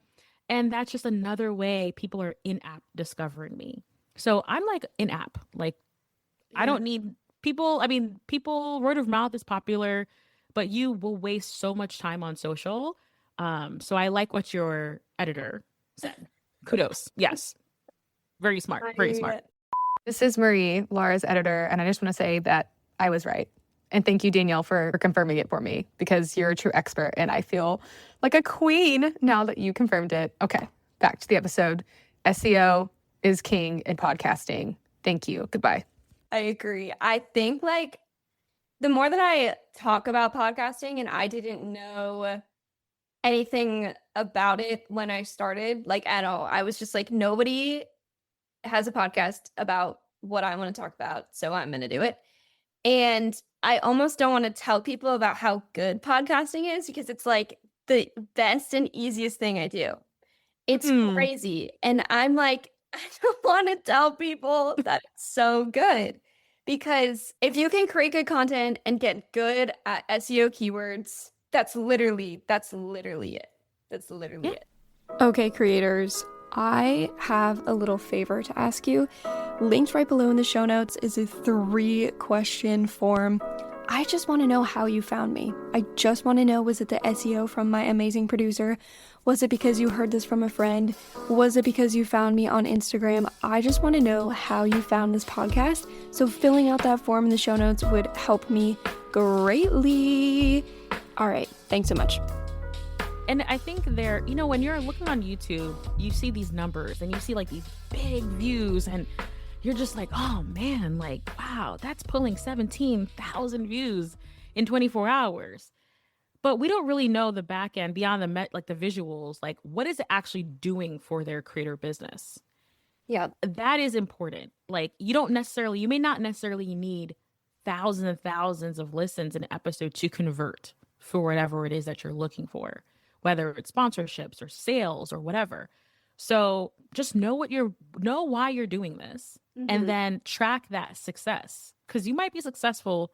And that's just another way people are in-app discovering me. So I'm like in-app. Like, I don't need people. I mean, word of mouth is popular, but you will waste so much time on social. So I like what your editor said. Kudos. Yes. Very smart. Very smart. This is Marie, Laura's editor, and I just want to say that I was right. And thank you, Danielle, for confirming it for me, because you're a true expert and I feel like a queen now that you confirmed it. Okay, back to the episode. SEO is king in podcasting. Thank you. Goodbye. I agree. I think like the more that I talk about podcasting, and I didn't know anything about it when I started, like at all. I was just like, nobody has a podcast about what I want to talk about, so I'm going to do it. And I almost don't want to tell people about how good podcasting is because it's like the best and easiest thing I do. It's crazy. And I'm like, I don't want to tell people that it's so good, because if you can create good content and get good at SEO keywords, that's literally it. That's literally it. Okay, creators, I have a little favor to ask you. Linked right below in the show notes is a 3-question form. I just want to know how you found me. I just want to know, was it the SEO from my amazing producer? Was it because you heard this from a friend? Was it because you found me on Instagram? I just want to know how you found this podcast. So filling out that form in the show notes would help me greatly. All right. Thanks so much. And I think when you're looking on YouTube, you see these numbers and you see like these big views and you're just like, oh man, like, wow, that's pulling 17,000 views in 24 hours. But we don't really know the back end beyond the visuals, like what is it actually doing for their creator business? Yeah. That is important. Like you may not necessarily need thousands and thousands of listens in an episode to convert for whatever it is that you're looking for, whether it's sponsorships or sales or whatever. So just know why you're doing this. and then track that success, because you might be successful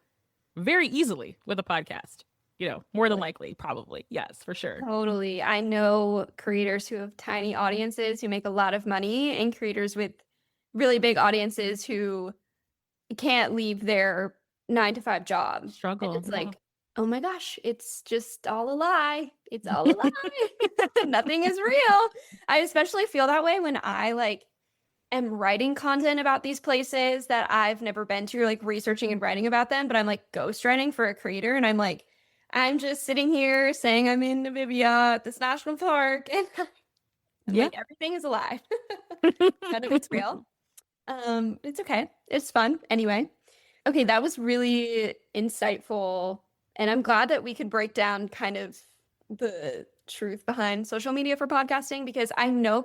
very easily with a podcast, more than likely, probably. Yes, for sure. Totally. I know creators who have tiny audiences who make a lot of money, and creators with really big audiences who can't leave their 9-to-5 job. Struggle. And it's like, oh my gosh, it's just all a lie. It's all a lie. Nothing is real. I especially feel that way when I am writing content about these places that I've never been to, like researching and writing about them, but I'm like ghostwriting for a creator, and I'm like, I'm just sitting here saying I'm in Namibia at this national park, and I'm like, everything is a lie. None of it's real. It's okay. It's fun anyway. Okay, that was really insightful, and I'm glad that we could break down kind of the truth behind social media for podcasting, because I know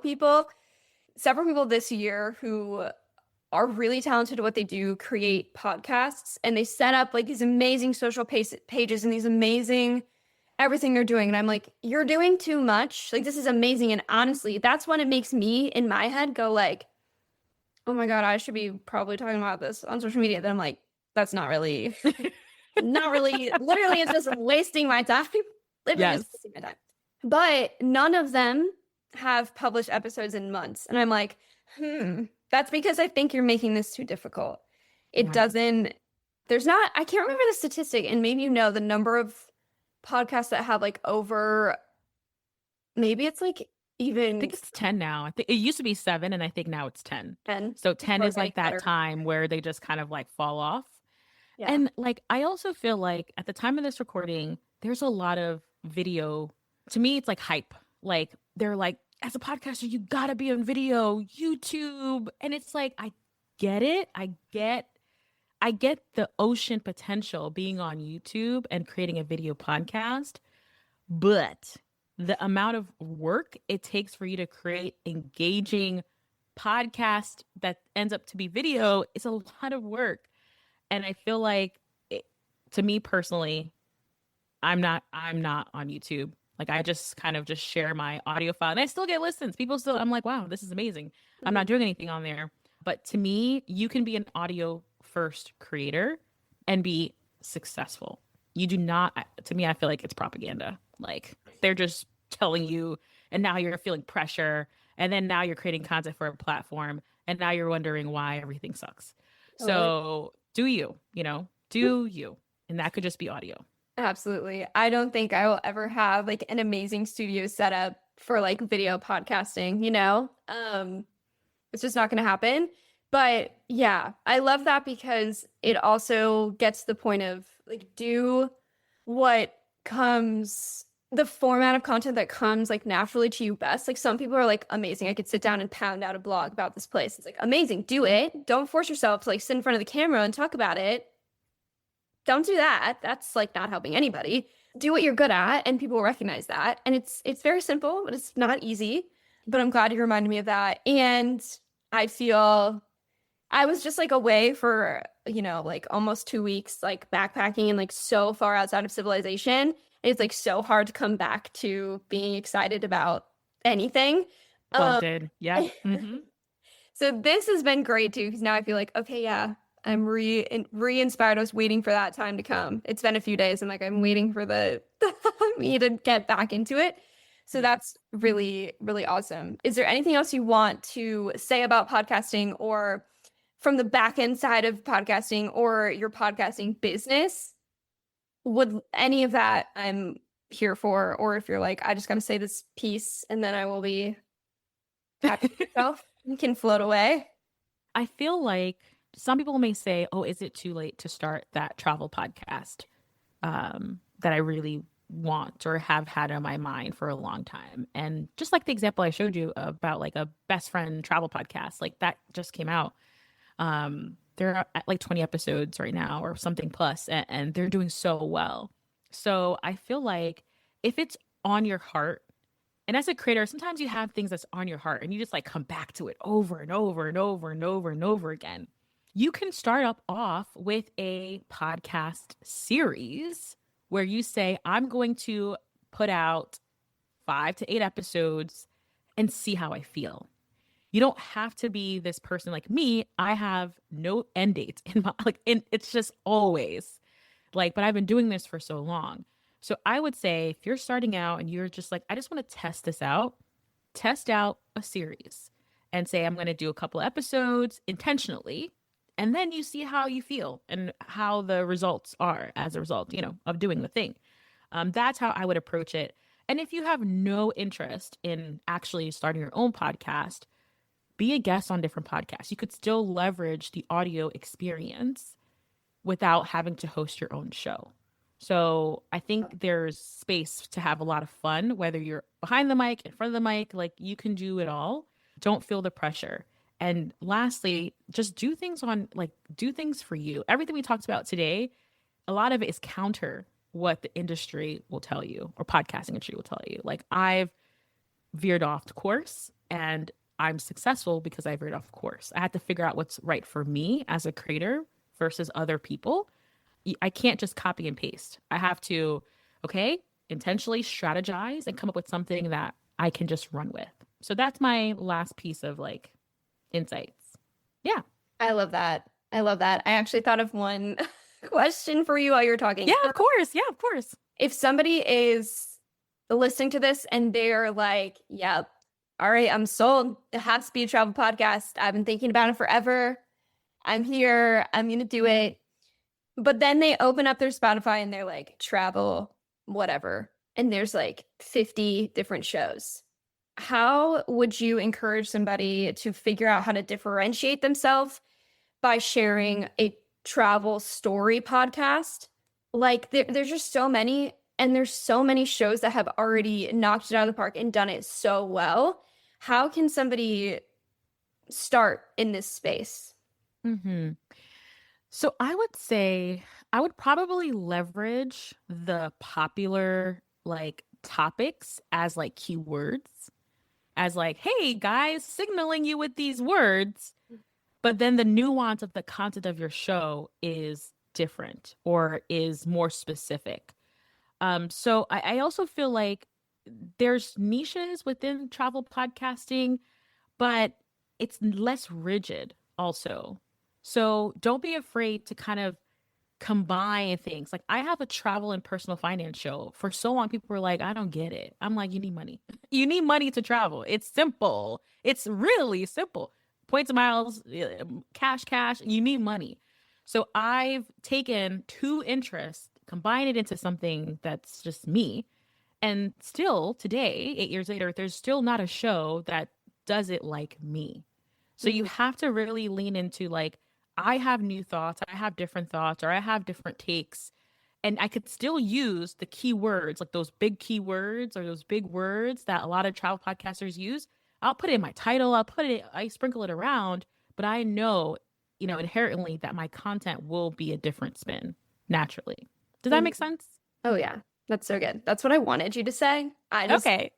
several people this year who are really talented at what they do, create podcasts, and they set up like these amazing social pages and these amazing everything they're doing. And I'm like, you're doing too much. Like, this is amazing. And honestly, that's when it makes me in my head go like, oh my God, I should be probably talking about this on social media. Then I'm like, that's not really, literally it's just wasting my time. Literally just wasting my time. But none of them have published episodes in months. And I'm like, that's because I think you're making this too difficult. It doesn't, I can't remember the statistic, and maybe the number of podcasts that have like over, maybe it's like even, I think it's 10 now. I think it used to be 7, and I think now it's 10. 10. So 10 is like that better time where they just kind of like fall off. Yeah. And like, I also feel like at the time of this recording, there's a lot of video. To me, it's like hype. Like, they're like, as a podcaster, you gotta be on video, YouTube. And it's like, I get it. I get the ocean potential being on YouTube and creating a video podcast, but the amount of work it takes for you to create engaging podcast that ends up to be video is a lot of work. And I feel like to me personally, I'm not on YouTube. Like, I just kind of just share my audio file, and I still get listens. I'm like, wow, this is amazing. I'm not doing anything on there. But to me, you can be an audio first creator and be successful. You do not, to me, I feel like it's propaganda. Like, they're just telling you, and now you're feeling pressure, and then now you're creating content for a platform, and now you're wondering why everything sucks. So do you, do you, and that could just be audio. Absolutely. I don't think I will ever have like an amazing studio set up for like video podcasting, it's just not going to happen. But yeah, I love that, because it also gets to the point of like, do what comes, the format of content that comes like naturally to you best. Like, some people are like, amazing, I could sit down and pound out a blog about this place. It's like, amazing, do it. Don't force yourself to like sit in front of the camera and talk about it. Don't do that. That's like not helping anybody. Do what you're good at, and people will recognize that. And it's very simple, but it's not easy. But I'm glad you reminded me of that. And I feel I was just like away for, like almost 2 weeks, like backpacking and like so far outside of civilization. And it's like so hard to come back to being excited about anything. Well, did. Yeah. So this has been great too, because now I feel like, okay, yeah, I'm re-inspired. I was waiting for that time to come. It's been a few days, and like I'm waiting for me to get back into it. So that's really, really awesome. Is there anything else you want to say about podcasting, or from the back end side of podcasting, or your podcasting business? Would any of that I'm here for, or if you're like, I just got to say this piece and then I will be happy with myself, you can float away. I feel like some people may say, oh, is it too late to start that travel podcast that I really want or have had on my mind for a long time? And just like the example I showed you about like a best friend travel podcast, like that just came out. They're at like 20 episodes right now or something plus, and they're doing so well. So I feel like if it's on your heart, and as a creator, sometimes you have things that's on your heart and you just like come back to it over and over and over and over and over again. You can start off with a podcast series where you say, I'm going to put out 5 to 8 episodes and see how I feel. You don't have to be this person like me. I have no end dates in my it's just always like, but I've been doing this for so long. So I would say if you're starting out and you're just like, I just want to test this out, test out a series and say, I'm going to do a couple episodes intentionally. And then you see how you feel and how the results are as a result, of doing the thing. That's how I would approach it. And if you have no interest in actually starting your own podcast, be a guest on different podcasts. You could still leverage the audio experience without having to host your own show. So I think there's space to have a lot of fun, whether you're behind the mic, in front of the mic, like you can do it all. Don't feel the pressure. And lastly, just do things for you. Everything we talked about today, a lot of it is counter what the industry will tell you or podcasting industry will tell you. Like I've veered off course and I'm successful because I veered off course. I had to figure out what's right for me as a creator versus other people. I can't just copy and paste. I have to, intentionally strategize and come up with something that I can just run with. So that's my last piece of insights. Yeah. I love that. I actually thought of one question for you while you were talking. Yeah, of course. Yeah, of course. If somebody is listening to this and they're like, yeah, all right, I'm sold. It has to be a travel podcast. I've been thinking about it forever. I'm here. I'm going to do it. But then they open up their Spotify and they're like, travel, whatever. And there's 50 different shows. How would you encourage somebody to figure out how to differentiate themselves by sharing a travel story podcast? There's just so many, and there's so many shows that have already knocked it out of the park and done it so well. How can somebody start in this space? Mm-hmm. So I would say I would probably leverage the popular topics as keywords, as hey guys, signaling you with these words. But then the nuance of the content of your show is different or is more specific. So I also feel like there's niches within travel podcasting, but it's less rigid also. So don't be afraid to kind of combine things. Like I have a travel and personal finance show. For so long, people were like, I don't get it. I'm like, you need money. You need money to travel. It's simple. It's really simple. Points and miles, cash, you need money. So I've taken two interests, combined it into something that's just me. And still today, 8 years later, there's still not a show that does it like me. So you have to really lean into I have new thoughts, I have different thoughts, or I have different takes. And I could still use the keywords, those big keywords or those big words that a lot of travel podcasters use. I'll put it in my title, I sprinkle it around, but I know, inherently that my content will be a different spin naturally. Does that make sense? Oh yeah. That's so good. That's what I wanted you to say. Okay.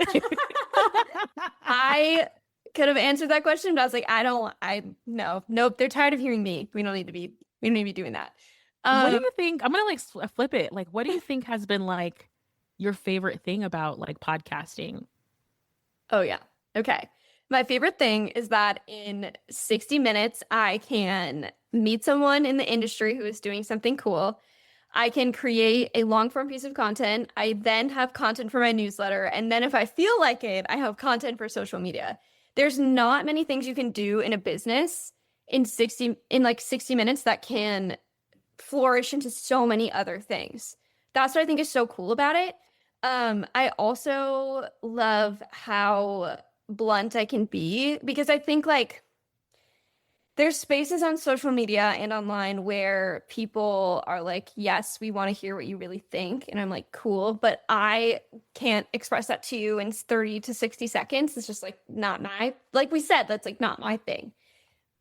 I could have answered that question, but I was like, nope. They're tired of hearing me. We don't need to be doing that. What do you think? I'm going to flip it. What do you think has been your favorite thing about podcasting? Oh yeah. Okay. My favorite thing is that in 60 minutes, I can meet someone in the industry who is doing something cool. I can create a long form piece of content. I then have content for my newsletter. And then if I feel like it, I have content for social media. There's not many things you can do in a business in 60 minutes that can flourish into so many other things. That's what I think is so cool about it. I also love how blunt I can be, because I think there's spaces on social media and online where people are like, yes, we want to hear what you really think. And I'm like, cool, but I can't express that to you in 30 to 60 seconds. It's just not my, like we said, that's not my thing.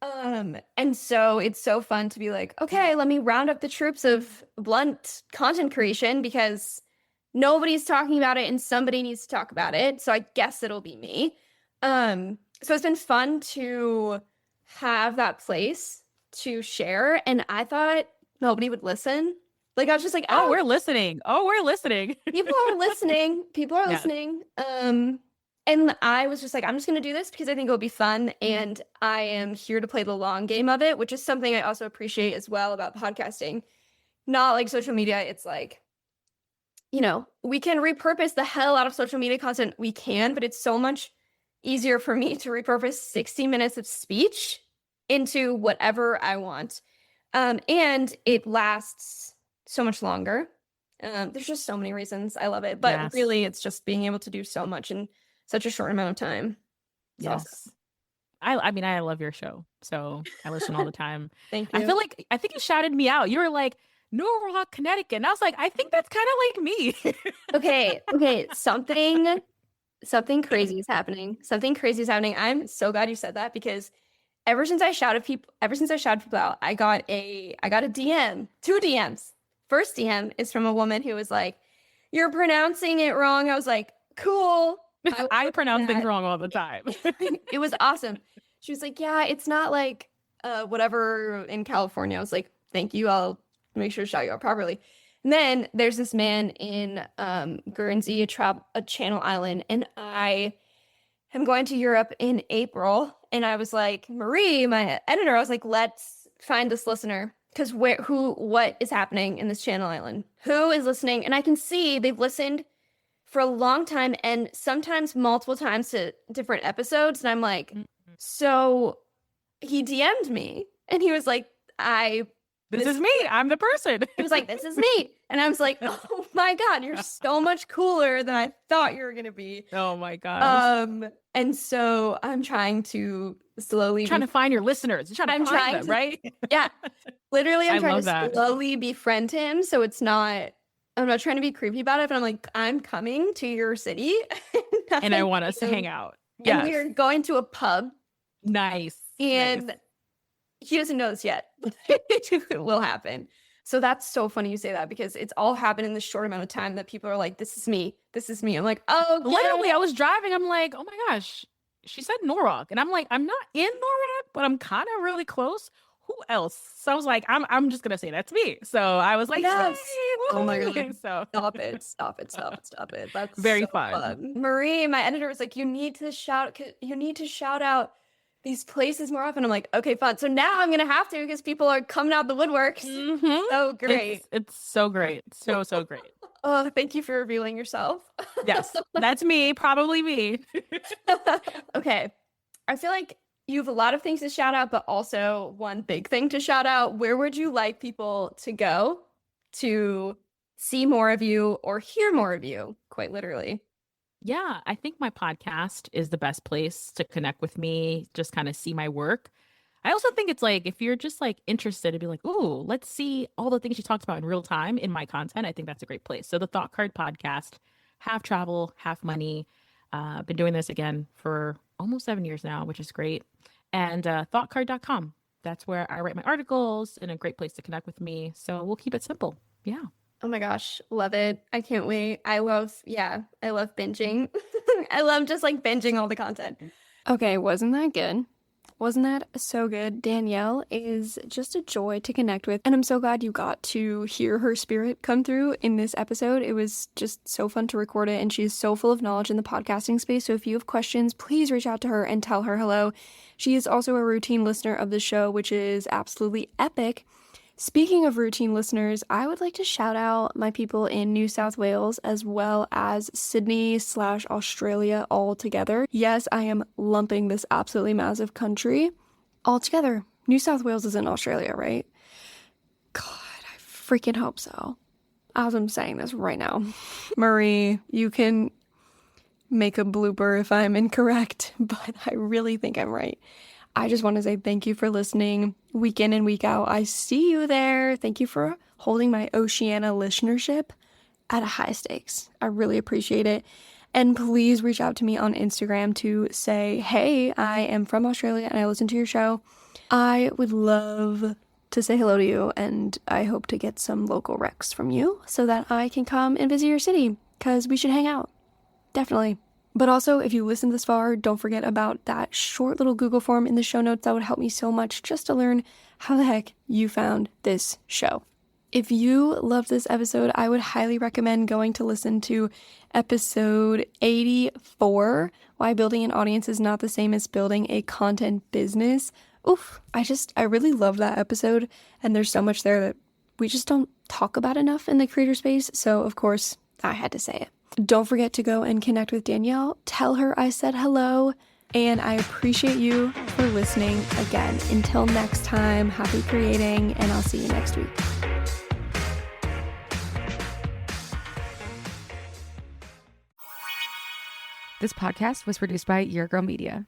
And so it's so fun to be like, okay, let me round up the troops of blunt content creation because nobody's talking about it and somebody needs to talk about it. So I guess it'll be me. So it's been fun to have that place to share. And I thought nobody would listen. I was just like, we're listening. We're listening. People are listening. Yeah. listening. And I was just like, I'm just going to do this because I think it'll be fun. And I am here to play the long game of it, which is something I also appreciate as well about podcasting. Not like social media. It's like, we can repurpose the hell out of social media content. We can, but it's so much easier for me to repurpose 60 minutes of speech into whatever I want. And it lasts so much longer. There's just so many reasons I love it, but Yes. really it's just being able to do so much in such a short amount of time. It's Yes. awesome. I mean, I love your show, so I listen all the time. Thank you. I think you shouted me out. You were like, Norwalk, Connecticut. And I was like, I think that's kind of like me. Okay. Something crazy is happening. Something crazy is happening. I'm so glad you said that because ever since I shouted people out, I got a DM, 2 DMs. First DM is from a woman who was like, "You're pronouncing it wrong." I was like, "Cool." I pronounce things wrong all the time. It was awesome. She was like, "Yeah, it's not like whatever in California." I was like, "Thank you. I'll make sure to shout you out properly." And then there's this man in Guernsey, a Channel Island, and I am going to Europe in April. And I was like, Marie, my editor, I was like, let's find this listener because what is happening in this Channel Island? Who is listening? And I can see they've listened for a long time and sometimes multiple times to different episodes. And I'm like, so he DM'd me and he was like, This is me. I'm the person. He was like, this is me. And I was like, oh my God, you're so much cooler than I thought you were going to be. Oh my gosh. And so I'm trying to slowly to find your listeners. You're trying to find them, right? Yeah. Literally, I'm trying to that. slowly befriend him. So I'm not trying to be creepy about it, but I'm like, I'm coming to your city. And I want us to hang out. Yeah. And we're going to a pub. Nice. And he doesn't know this yet. It will happen. So that's so funny you say that because it's all happened in this short amount of time that people are like, this is me. This is me. I'm like, oh, literally, I was driving. I'm like, oh my gosh, she said Norwalk. And I'm like, I'm not in Norwalk, but I'm kind of really close. Who else? So I was like, I'm just going to say that's me. So I was like, yes. Hey, oh my God. So Stop it. That's very so fun. Marie, my editor, was like, you need to shout out these places more often. I'm like, okay, fun. So now I'm gonna have to because people are coming out the woodworks. Mm-hmm. So great. It's so great. So great. Oh, thank you for revealing yourself. Yes, that's me. Probably me. Okay. I feel like you have a lot of things to shout out, but also one big thing to shout out. Where would you like people to go to see more of you or hear more of you, quite literally? Yeah, I think my podcast is the best place to connect with me, just kind of see my work. I also think it's like, if you're just like interested to be like, ooh, let's see all the things she talks about in real time in my content, I think that's a great place. So the Thought Card podcast, half travel, half money. Been doing this again for almost 7 years now, which is great. And thoughtcard.com. That's where I write my articles and a great place to connect with me. So we'll keep it simple. Yeah. Oh my gosh, love it. I can't wait. I love binging. I love just like binging all the content. Okay, wasn't that good? Wasn't that so good? Danielle is just a joy to connect with, and I'm so glad you got to hear her spirit come through in this episode. It was just so fun to record it, and she's so full of knowledge in the podcasting space, so if you have questions, please reach out to her and tell her hello. She is also a routine listener of the show, which is absolutely epic. Speaking of routine listeners, I would like to shout out my people in New South Wales as well as Sydney/Australia all together. Yes, I am lumping this absolutely massive country all together. New South Wales is in Australia, right? God, I freaking hope so. As I'm saying this right now. Marie, you can make a blooper if I'm incorrect, but I really think I'm right. I just want to say thank you for listening week in and week out. I see you there. Thank you for holding my Oceania listenership at a high stakes. I really appreciate it. And please reach out to me on Instagram to say, hey, I am from Australia and I listen to your show. I would love to say hello to you, and I hope to get some local recs from you so that I can come and visit your city because we should hang out. Definitely. But also, if you listened this far, don't forget about that short little Google form in the show notes. That would help me so much just to learn how the heck you found this show. If you loved this episode, I would highly recommend going to listen to episode 84, Why Building an Audience is Not the Same as Building a Content Business. Oof, I really love that episode, and there's so much there that we just don't talk about enough in the creator space, so of course, I had to say it. Don't forget to go and connect with Danielle. Tell her I said hello, and I appreciate you for listening again. Until next time, happy creating, and I'll see you next week. This podcast was produced by Your Girl Media.